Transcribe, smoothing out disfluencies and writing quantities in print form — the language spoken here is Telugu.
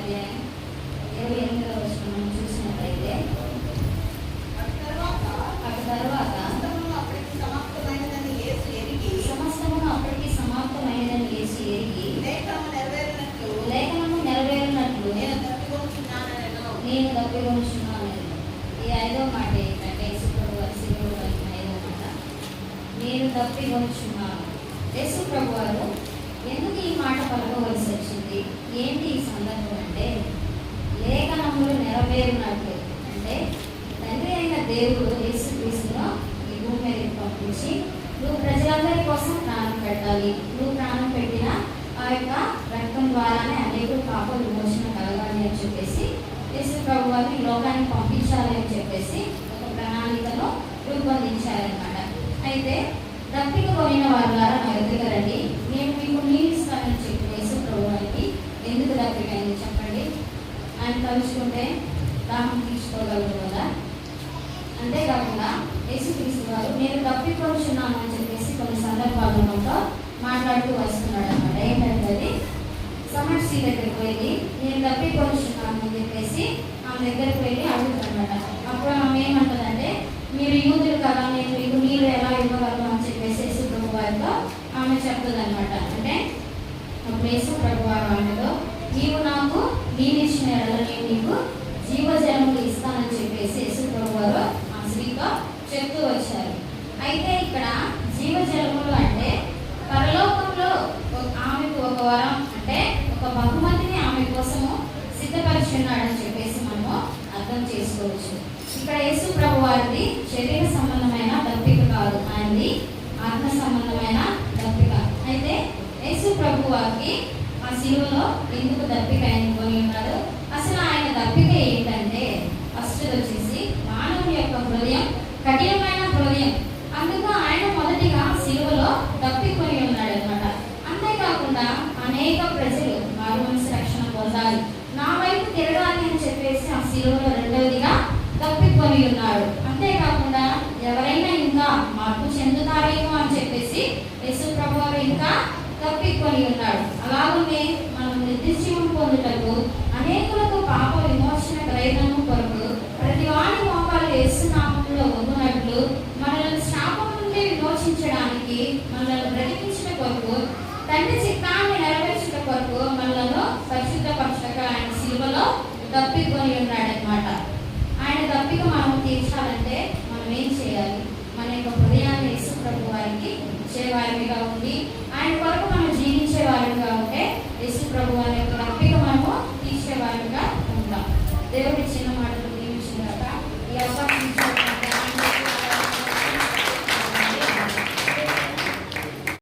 అధ్యాయం 28వ వచనం మనం చూసినట్లయితే, అటు తర్వాత సమస్తమును అప్పటికి సమాప్తమైనదని యేసు ఎరిగి లేఖనము నెరవేరినట్లు నేను తప్పికొనుచున్నాను. ఈ 5వ మాట ఏంటంటే, యేసు ప్రభు వారి శిలువలో పలికిన 5వ మాట, నేను తప్పికొనుచున్నాను. యేసు ప్రభు వారు ఎందుకు ఈ మాట పలకవలసి వచ్చింది? ఏంటి ఈ సందర్భం అంటే, లేఖనములు నెరవేరినట్లు అంటే తండ్రి అయిన దేవుడు యేసుక్రీస్తును ఈ భూమి మీదకి పంపించి, నువ్వు ప్రజలందరి కోసం ప్రాణం పెట్టాలి, నువ్వు ప్రాణం పెట్టిన ఆ యొక్క రక్తం ద్వారానే అనేకులు పాప విమోచన కలగాలి అని చెప్పేసి యేసు ప్రభు వారిని లోకానికి పంపించాలి అని చెప్పేసి ఒక ప్రణాళికను రూపొందించారనమాట. అయితే దప్పిక కొనిన వారి ద్వారా నా దగ్గర రండి, నేను మీకు నీళ్ళు ఇస్తానని చెప్పి యేసు ప్రభు వారికి ఎందుకు దప్పిక అయింది చెప్పండి? ఆయన తలుచుకుంటే దాహం తీసుకోగలరు కదా. అంతేకాకుండా యేసుక్రీస్తు వారు నేను తప్పికొనుచున్నాను అని చెప్పేసి కొన్ని సందర్భాల్లో మనతో మాట్లాడుతూ వస్తున్నాడు అనమాట. ఏంటంటే అది సమస్య దగ్గరికి వెళ్ళి నేను తప్పికొనుచున్నాను అని చెప్పేసి ఆమె దగ్గరికి వెళ్ళి అడుగుతాడనమాట. అప్పుడు ఆమె ఏమంటుందంటే, మీరు యూదులు కదా, నేను మీకు నీళ్ళు ఎలా ఇవ్వగలను అని చెప్పేసి యేసు ప్రభు వారితో ఆమె చెప్తుంది అనమాట. అంటే అప్పుడు యేసు ప్రభు వారు ఆమెతో, నీవు నాకు నీళ్ళు ఇచ్చిన ఎడల నేను నీకు జీవజలములు ఇస్తానని చెప్పేసి యేసు ప్రభు వారు ఆ స్త్రీతో చెప్తూ వచ్చారు. అయితే ఇక్కడ జీవజలములు అంటే పరలోకంలో ఆమెకు ఒక వరం, అంటే ఒక బహుమతిని ఆమె కోసము సిద్ధపరిచున్నాడని చెప్పేసి మనము అర్థం చేసుకోవచ్చు. ఇక్కడ యేసు ప్రభు వారిది శరీర సంబంధమైన దప్పిక కాదు, ఆయనది ఆత్మ సంబంధమైన దప్పిక. అయితే యేసు ప్రభు వారికి ఆ శిలువలో ఎందుకు దప్పిక కొని ఉన్నాడు? అసలు ఆయన దప్పిక ఏంటంటే, ఫస్ట్ వచ్చేసి మానవుని యొక్క హృదయం కఠినమైన హృదయం, అందుకు ఆయన మొదటిగా శిలువలో దప్పికొని ఉన్నాడు అనమాట. అంతేకాకుండా అనేక ప్రజలు మారు మనసు రక్షణ పొందాలి, నా వైపు తిరగాలి అని చెప్పేసి ఆ శిలువలో రెండవదిగా తప్పికొని ఉన్నాడు. అంతేకాకుండా ఎవరైనా ఇంకా మార్పు చెందుతారేమో అని చెప్పేసి యేసు ప్రభు వారు ఇంకా తప్పికొని ఉన్నాడు. అలాగనే మనం నిత్యజీవం పొందుటకు అనేకులకు పాప విమోచన ప్రయత్నము కొరకు ప్రతి వాని మోకాలు యేసు నామములో వంగునట్లు మనల్ని శాపం నుండి విమోచించడానికి, మనల్ని బ్రతికించడం కొరకు, తండ్రి చిత్తాన్ని నెరవేర్చడం కొరకు మనలను పరిశుద్ధపరచక ఆయన శిలువలో తప్పికొని ఉన్నాడు.